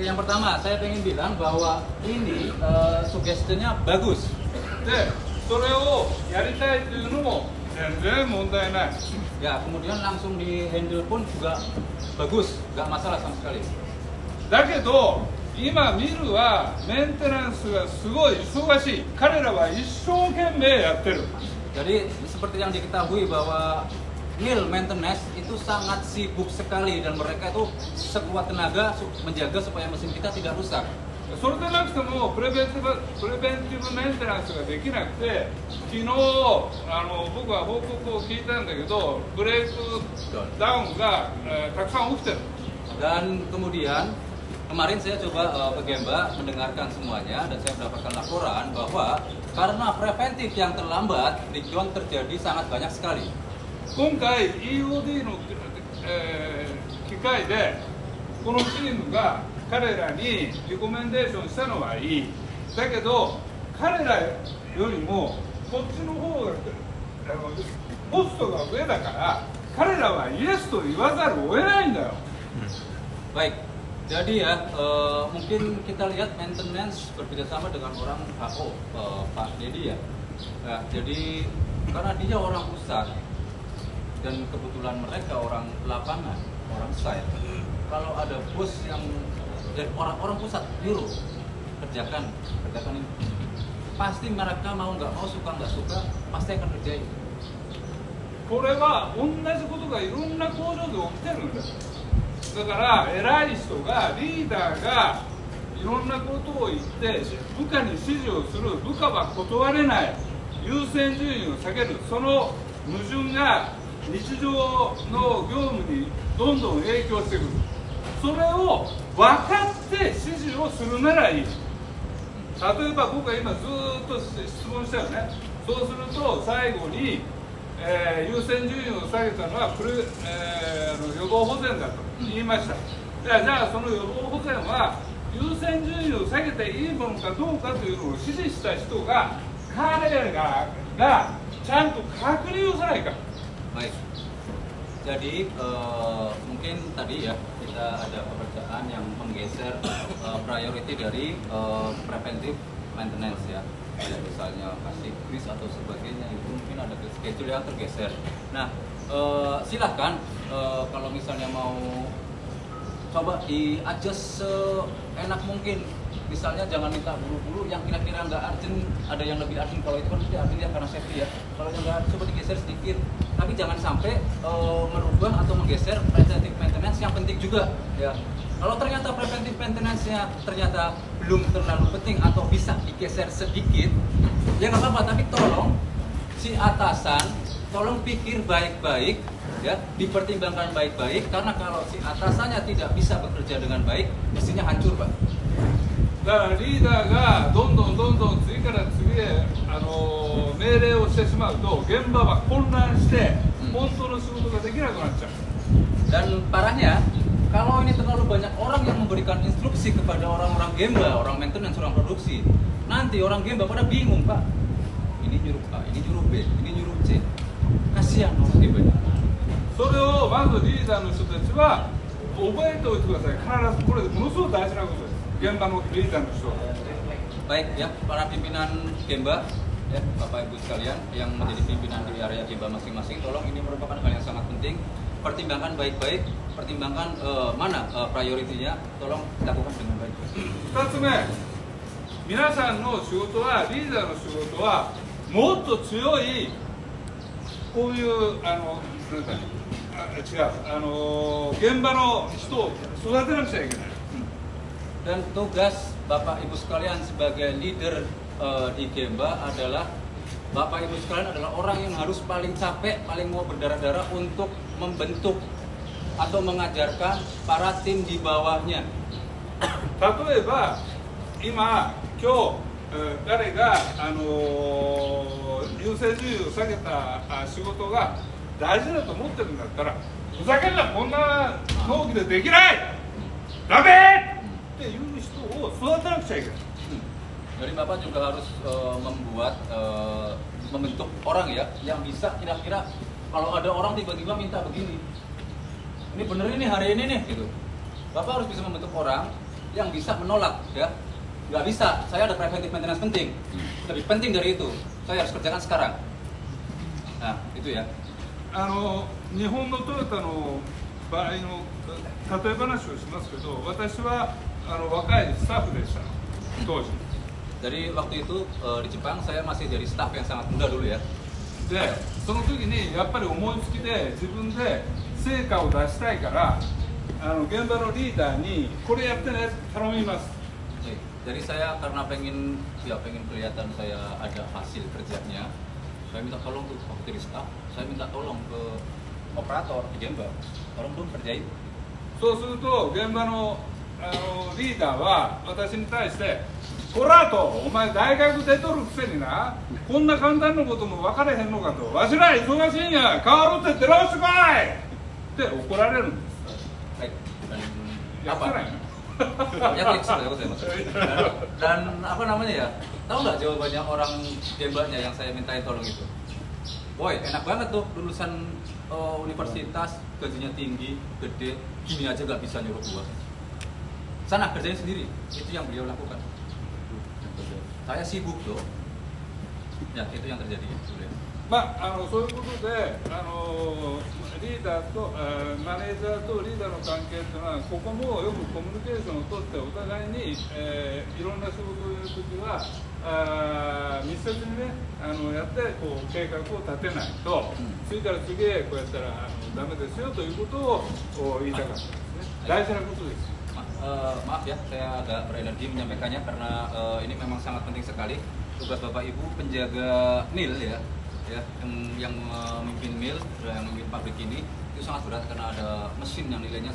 Oke, yang pertama saya pengen bilang bahwa ini suggestionnya bagus. でそれをやりたいというのも全然問題ない。 Ya, kemudian langsung di handle pun juga bagus, nggak masalah sama sekali. だけど今ミルはメンテナンスがすごい忙しい。彼らは一生懸命やってる。 Jadi seperti yang diketahui bahwa mill maintenance itu sangat sibuk sekali dan mereka itu sekuat tenaga menjaga supaya mesin kita tidak rusak. それでなくてもプレベンティブメンテナンスができなくて、昨日僕は報告を聞いたんだけど、ブレークダウンが、たくさん起きてる。 Dan kemudian kemarin saya coba ke Gemba mendengarkan semuanya dan saya mendapatkan laporan bahwa karena preventif yang terlambat, breakdown terjadi sangat banyak sekali. 今回 EOD の、機会でこのチームが彼らにリコメンデーションしたのはいい。だけど彼らよりもこっちの方がコストが上だから彼らはイエスと言わざるを得ないんだよ。 Baik, jadi ya mungkin kita lihat maintenance berbeda sama dengan orang HO, Pak Dedi ya. Nah, jadi karena dia orang pusat dan kebetulan mereka orang lapangan, orang site. Kalau ada bos yang dari orang pusat nyuruh kerjakan ini, pasti mereka mau nggak mau, suka nggak suka, pasti akan kerjain. これは同じことがいろんな工場で起きてるんだよ。だから偉い人がリーダーがいろんなことを言って部下に指示をする。部下は断れない。優先順位を下げる。その矛盾が日常の業務にどんどん影響してくる。それを分かって指示をするならいい。例えば僕が今ずっと質問したよね。そうすると最後に、優先順位を下げたのは予防保全だと言いました。じゃあその予防保全は優先順位を下げていいものかどうかというのを指示した人が彼らがちゃんと確認をさないか。 Baik, jadi mungkin tadi ya kita ada pekerjaan yang menggeser priority dari preventive maintenance ya. Kayak misalnya kasih grease atau sebagainya, itu mungkin ada schedule yang tergeser. Nah, silahkan kalau misalnya mau coba di-adjust seenak mungkin. Misalnya jangan minta buru-buru, yang kira-kira nggak urgent, ada yang lebih urgent. Kalau itu kan pasti urgent ya karena safety ya. Kalau yang nggak coba digeser sedikit, tapi jangan sampai merubah atau menggeser preventive maintenance yang penting juga ya. Kalau ternyata preventive maintenance-nya ternyata belum terlalu penting atau bisa digeser sedikit, ya nggak apa-apa. Tapi tolong si atasan, tolong pikir baik-baik ya, dipertimbangkan baik-baik, karena kalau si atasannya tidak bisa bekerja dengan baik, mesinnya hancur, Pak. だからリーダーがどんどん次から次へ命令をしてしまうと現場は混乱して本当の仕事ができなくなっちゃう。 Dan parahnya, kalau ini terlalu banyak orang yang memberikan instruksi kepada orang-orang Gemba, orang maintenance, orang produksi, nanti orang Gemba pada bingung, Pak. Ini nyuruh A, ini nyuruh B, ini nyuruh C. Kasihan orang Gemba. それをまずリーダーの人たちは覚えておいてください。必ずこれものすごく大事なことです。現場のリーダーの人は。 Baik ya, para pimpinan Gemba, ya, Bapak Ibu sekalian yang menjadi pimpinan di area Gemba masing-masing, tolong ini merupakan hal yang sangat penting. Pertimbangkan baik-baik, pertimbangkan mana prioritinya, tolong lakukan dengan baik. 2つ目、皆さんの仕事はリーダーの仕事はもっと強いこういうなんか違う現場の人を育てなくちゃいけない。 Dan tugas Bapak Ibu sekalian sebagai leader di Gemba adalah Bapak Ibu sekalian adalah orang yang harus paling capek, paling mau berdarah-darah untuk membentuk atau mengajarkan para tim di bawahnya. 例えば今誰が優先順位を下げた仕事が大事だと思ってるんだったら、ふざけんな、こんな納期でできない、ダメっていう人を育てなくちゃいけない。 Jadi Bapak juga harus membentuk orang ya yang bisa kira-kira kalau ada orang tiba-tiba minta begini, ini bener ini hari ini nih gitu. Bapak harus bisa membentuk orang yang bisa menolak, ya. Nggak bisa, saya ada preventive maintenance penting. Lebih penting dari itu, saya harus kerjakan sekarang. Nah, itu ya. 日本のトヨタの場合の例え話をしますけど、私は若いスタッフでした当時。 Jadi waktu itu di Jepang saya masih jadi staff yang sangat muda dulu ya. で、その時にやっぱり思いつきで自分で成果を出したいから現場のリーダーにこれやってね頼みます。 Jadi saya karena pengen kelihatan saya ada hasil kerjanya, saya minta tolong tuh waktu jadi staff, saya minta tolong ke operator di Gemba, tolong dong kerjain. そうすると現場のリーダーは私に対して「こら!」と「お前大学出とるくせになこんな簡単なことも分かれへんのか」と「わしら忙しいんや変わるって出直してこい!」って怒られるんです。 Baik. Dan やってないの ya dan apa namanya ya? Tahu nggak jawabannya orang Gembanya yang saya mintain tolong itu? Woi, enak banget tuh lulusan universitas, gajinya tinggi, gede, gini aja nggak bisa nyuruh gua. Sana kerjain sendiri, itu yang beliau lakukan. Saya sibuk loh. Ya, itu yang terjadi. まあ、そういうことでリーダーとマネージャーとリーダーの関係というのはここもよくコミュニケーションをとってお互いに、いろんな仕事をやるときは密接にねやってこう計画を立てないと、次から次へこうやったらダメですよということを言いたかったんですね。大事なことです。 Maaf ya, saya agak berenergi menyampaikannya karena ini memang sangat penting sekali. Tugas Bapak Ibu penjaga mil ya, yang memimpin mil, yang memimpin pabrik ini itu sangat berat karena ada mesin yang nilainya